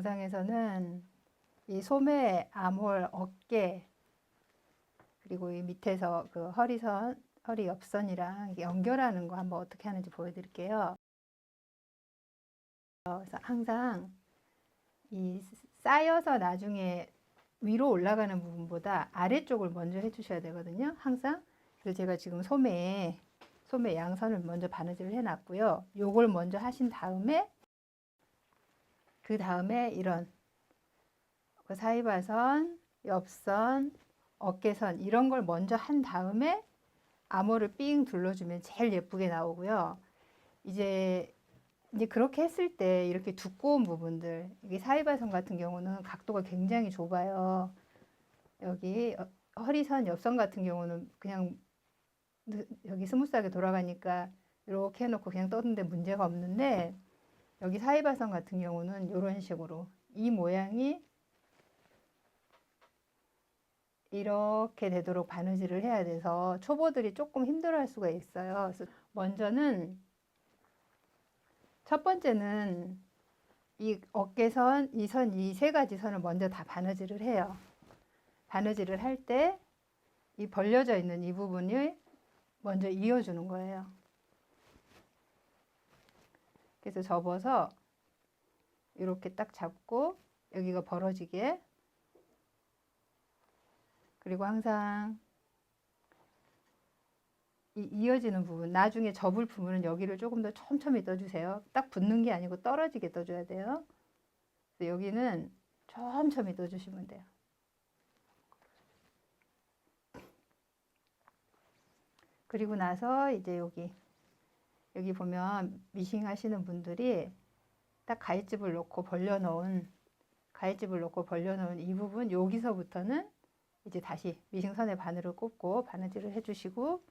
영상에서는 이 소매, 암홀, 어깨, 그리고 이 밑에서 그 허리선, 허리 옆선이랑 연결하는 거 한번 어떻게 하는지 보여드릴게요. 그래서 항상 이 쌓여서 나중에 위로 올라가는 부분보다 아래쪽을 먼저 해주셔야 되거든요. 항상. 그래서 제가 지금 소매 양선을 먼저 바느질을 해놨고요. 요걸 먼저 하신 다음에 그 다음에 이런 그 사이바선, 옆선, 어깨선 이런 걸 먼저 한 다음에 암호를 삥 둘러주면 제일 예쁘게 나오고요. 이제 그렇게 했을 때 이렇게 두꺼운 부분들, 이게 사이바선 같은 경우는 각도가 굉장히 좁아요. 여기 허리선, 옆선 같은 경우는 그냥 여기 스무스하게 돌아가니까 이렇게 해놓고 그냥 떠는데 문제가 없는데, 여기 사이바선 같은 경우는 이런 식으로 이 모양이 이렇게 되도록 바느질을 해야 돼서 초보들이 조금 힘들어할 수가 있어요. 그래서 먼저는 첫 번째는 이 어깨선, 이 선, 이 세 가지 선을 먼저 다 바느질을 해요. 바느질을 할 때 이 벌려져 있는 이 부분을 먼저 이어주는 거예요. 그래서 접어서 이렇게 딱 잡고 여기가 벌어지게, 그리고 항상 이 이어지는 부분, 나중에 접을 부분은 여기를 조금 더 촘촘히 떠주세요. 딱 붙는 게 아니고 떨어지게 떠줘야 돼요. 그래서 여기는 촘촘히 떠주시면 돼요. 그리고 나서 이제 여기 보면 미싱 하시는 분들이 딱 가위집을 놓고 벌려놓은 이 부분, 여기서부터는 이제 다시 미싱선에 바늘을 꽂고 바느질을 해주시고,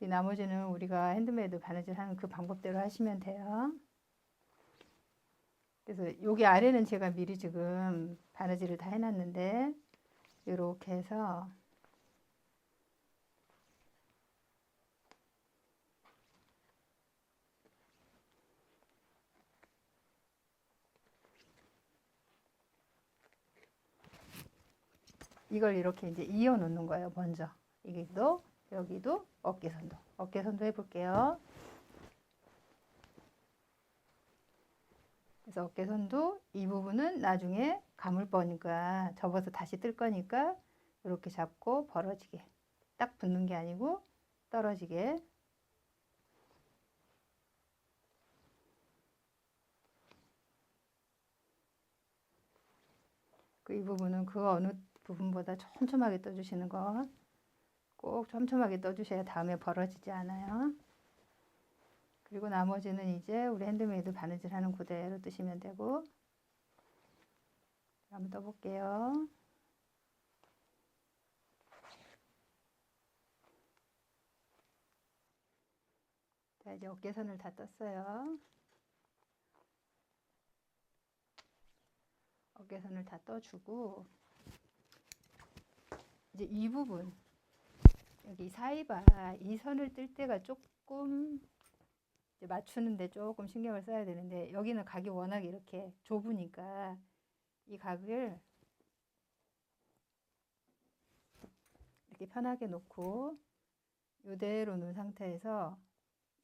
이 나머지는 우리가 핸드메이드 바느질 하는 그 방법대로 하시면 돼요. 그래서 여기 아래는 제가 미리 지금 바느질을 다 해놨는데, 이렇게 해서 이걸 이렇게 이제 이어 놓는 거예요. 먼저 여기도 어깨선도 해볼게요. 그래서 어깨선도 이 부분은 나중에 감을 거니까, 접어서 다시 뜰 거니까 이렇게 잡고 벌어지게, 딱 붙는 게 아니고 떨어지게. 이 부분은 그 어느 부분보다 촘촘하게 떠주시는 거, 꼭 촘촘하게 떠주셔야 다음에 벌어지지 않아요. 그리고 나머지는 이제 우리 핸드메이드 바느질 하는 그대로 뜨시면 되고, 한번 떠볼게요. 자, 이제 어깨선을 다 떴어요. 어깨선을 다 떠주고, 이제 이 부분, 여기 사이바 이 선을 뜰 때가 조금 이제 맞추는데 조금 신경을 써야 되는데, 여기는 각이 워낙 이렇게 좁으니까 이 각을 이렇게 편하게 놓고 이대로 놓은 상태에서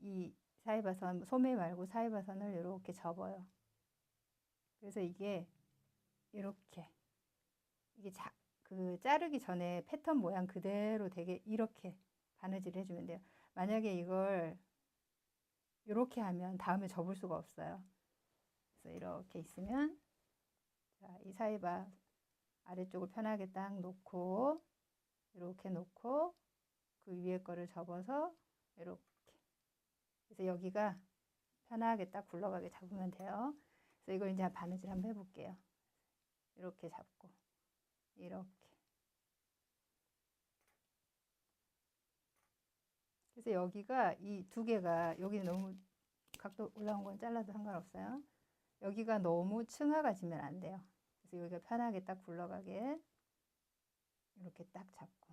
이 사이바선, 소매 말고 사이바선을 이렇게 접어요. 그래서 이게 이렇게, 이게 자르기 전에 패턴 모양 그대로 되게 이렇게 바느질 해주면 돼요. 만약에 이걸 이렇게 하면 다음에 접을 수가 없어요. 그래서 이렇게 있으면, 자, 이 사이바 아래쪽을 편하게 딱 놓고, 이렇게 놓고 그 위에 거를 접어서 이렇게, 그래서 여기가 편하게 딱 굴러가게 잡으면 돼요. 그래서 이걸 이제 바느질 한번 해볼게요. 이렇게 잡고 이렇게. 그래서 여기가 이 두 개가, 여기 너무 각도 올라온 건 잘라도 상관없어요. 여기가 너무 층하가 지면 안 돼요. 그래서 여기가 편하게 딱 굴러가게 이렇게 딱 잡고,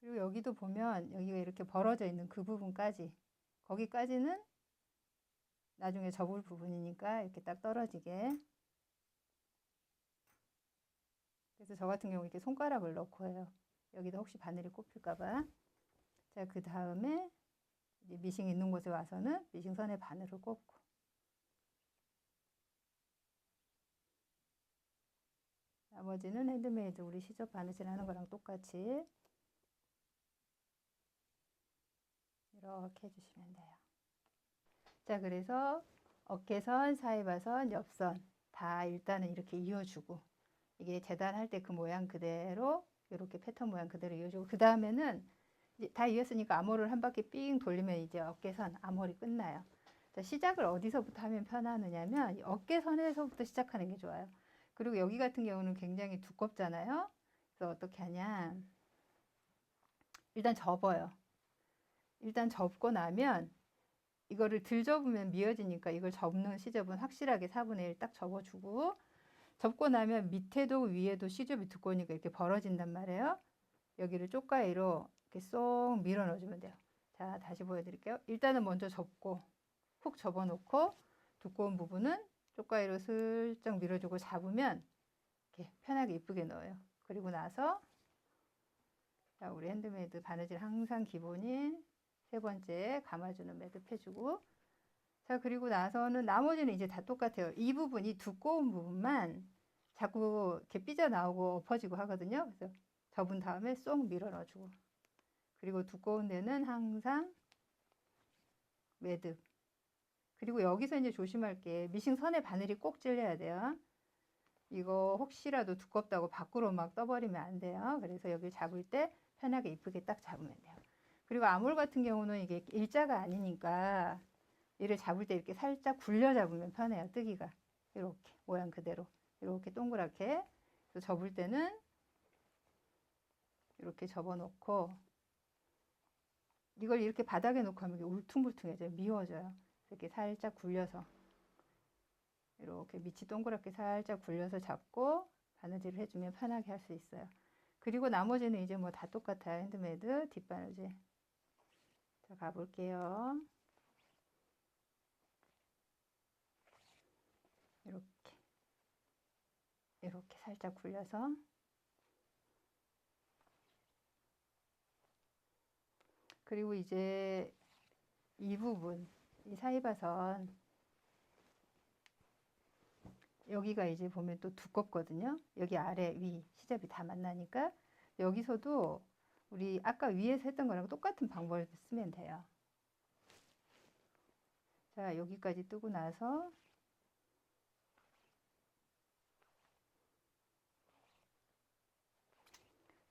그리고 여기도 보면 여기가 이렇게 벌어져 있는 그 부분까지, 거기까지는 나중에 접을 부분이니까 이렇게 딱 떨어지게. 그래서 저 같은 경우 이렇게 손가락을 넣고 해요. 여기다 혹시 바늘이 꼽힐까봐. 자, 그 다음에 이제 미싱 있는 곳에 와서는 미싱선에 바늘을 꼽고, 나머지는 핸드메이드 우리 시접 바느질 하는 거랑 똑같이 이렇게 해주시면 돼요. 자, 그래서 어깨선, 사이바선, 옆선 다 일단은 이렇게 이어주고, 이게 재단할 때 그 모양 그대로 이렇게 패턴 모양 그대로 이어주고, 그 다음에는 이제 다 이었으니까 암홀을 한 바퀴 삥 돌리면 이제 어깨선 암홀이 끝나요. 자, 시작을 어디서부터 하면 편하느냐면 어깨선에서부터 시작하는 게 좋아요. 그리고 여기 같은 경우는 굉장히 두껍잖아요. 그래서 어떻게 하냐, 일단 접어요. 일단 접고 나면 이거를 들 접으면 미어지니까 이걸 접는 시접은 확실하게 4분의 1 딱 접어주고, 접고 나면 밑에도 위에도 시접이 두꺼우니까 이렇게 벌어진단 말이에요. 여기를 쪽가위로 이렇게 쏙 밀어 넣어주면 돼요. 자, 다시 보여드릴게요. 일단은 먼저 접고 훅 접어놓고, 두꺼운 부분은 쪽가위로 슬쩍 밀어주고 잡으면 이렇게 편하게 이쁘게 넣어요. 그리고 나서 자, 우리 핸드메이드 바느질 항상 기본인 세 번째 감아주는 매듭 해주고, 자, 그리고 나서는 나머지는 이제 다 똑같아요. 이 부분, 이 두꺼운 부분만 자꾸 이렇게 삐져나오고 엎어지고 하거든요. 그래서 접은 다음에 쏙 밀어 넣어주고, 그리고 두꺼운 데는 항상 매듭. 그리고 여기서 이제 조심할 게, 미싱 선에 바늘이 꼭 찔려야 돼요. 이거 혹시라도 두껍다고 밖으로 막 떠버리면 안 돼요. 그래서 여기 잡을 때 편하게 이쁘게 딱 잡으면 돼요. 그리고 암홀 같은 경우는 이게 일자가 아니니까 얘를 잡을 때 이렇게 살짝 굴려 잡으면 편해요. 뜨기가 이렇게 모양 그대로 이렇게 동그랗게. 그래서 접을 때는 이렇게 접어 놓고, 이걸 이렇게 바닥에 놓고 하면 울퉁불퉁해져요. 미워져요. 이렇게 살짝 굴려서 이렇게 밑이 동그랗게 살짝 굴려서 잡고 바느질을 해주면 편하게 할 수 있어요. 그리고 나머지는 이제 뭐 다 똑같아요. 핸드메이드 뒷바느질. 자, 가볼게요. 이렇게 이렇게 살짝 굴려서, 그리고 이제 이 부분, 이 사이바선 여기가 이제 보면 또 두껍거든요. 여기 아래 위 시접이 다 만나니까 여기서도 우리 아까 위에서 했던 거랑 똑같은 방법을 쓰면 돼요. 자, 여기까지 뜨고 나서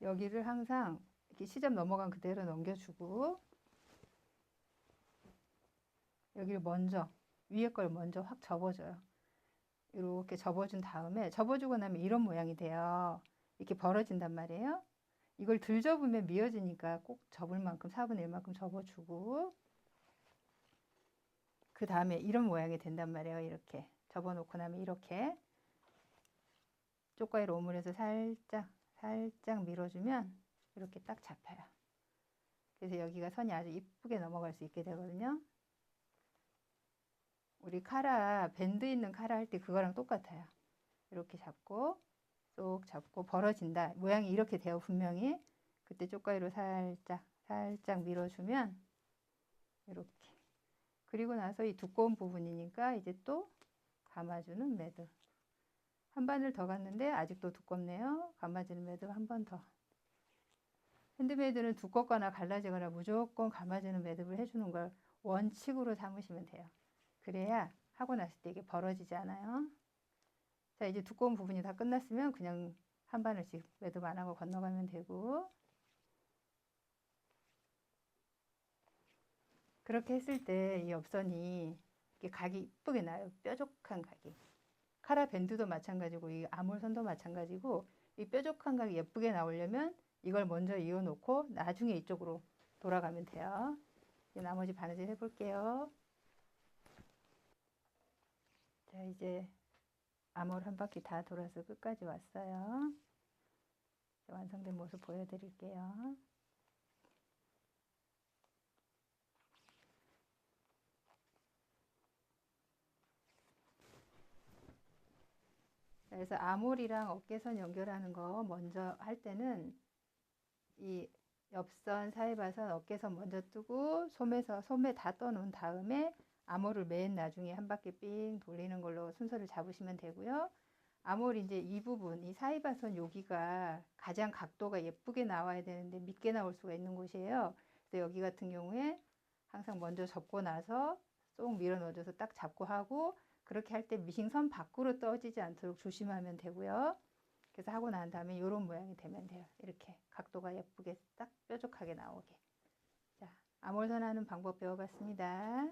여기를 항상 이렇게 시접 넘어간 그대로 넘겨주고, 여기를 먼저 위에 걸 먼저 확 접어줘요. 이렇게 접어준 다음에, 접어주고 나면 이런 모양이 돼요. 이렇게 벌어진단 말이에요. 이걸 들 접으면 미어지니까 꼭 접을 만큼 4분의 1만큼 접어주고, 그 다음에 이런 모양이 된단 말이에요. 이렇게 접어놓고 나면 이렇게 쪽가위로 오므려서 살짝 밀어주면 이렇게 딱 잡혀요. 그래서 여기가 선이 아주 이쁘게 넘어갈 수 있게 되거든요. 우리 카라, 밴드 있는 카라 할 때 그거랑 똑같아요. 이렇게 잡고 쏙 잡고 벌어진다, 모양이 이렇게 돼요. 분명히 그때 쪽가위로 살짝 밀어주면 이렇게. 그리고 나서 이 두꺼운 부분이니까 이제 또 감아주는 매듭. 한 바늘 더 갔는데 아직도 두껍네요. 감아주는 매듭 한 번 더. 핸드메이드는 두껍거나 갈라지거나 무조건 감아주는 매듭을 해주는 걸 원칙으로 삼으시면 돼요. 그래야 하고 났을 때 이게 벌어지지 않아요. 자, 이제 두꺼운 부분이 다 끝났으면 그냥 한 바늘씩 매듭 안 하고 건너가면 되고, 그렇게 했을 때 이 옆선이 이렇게 각이 이쁘게 나요. 뾰족한 각이. 카라 밴드도 마찬가지고 이 아몰선도 마찬가지고, 이 뾰족한 각이 예쁘게 나오려면 이걸 먼저 이어놓고 나중에 이쪽으로 돌아가면 돼요. 이제 나머지 바느질 해볼게요. 자, 이제 아몰 한 바퀴 다 돌아서 끝까지 왔어요. 완성된 모습 보여드릴게요. 그래서 아몰이랑 어깨선 연결하는 거 먼저 할 때는 이 옆선, 사이바선, 어깨선 먼저 뜨고 소매 다 떠놓은 다음에 아몰을 맨 나중에 한 바퀴 삥 돌리는 걸로 순서를 잡으시면 되고요. 아몰 이제 이 부분, 이 사이바선 여기가 가장 각도가 예쁘게 나와야 되는데 밑게 나올 수가 있는 곳이에요. 그래서 여기 같은 경우에 항상 먼저 접고 나서 쏙 밀어 넣어줘서 딱 잡고 하고, 그렇게 할 때 미싱선 밖으로 떠지지 않도록 조심하면 되고요. 그래서 하고 난 다음에 이런 모양이 되면 돼요. 이렇게 각도가 예쁘게 딱 뾰족하게 나오게. 자, 아몰선 하는 방법 배워봤습니다.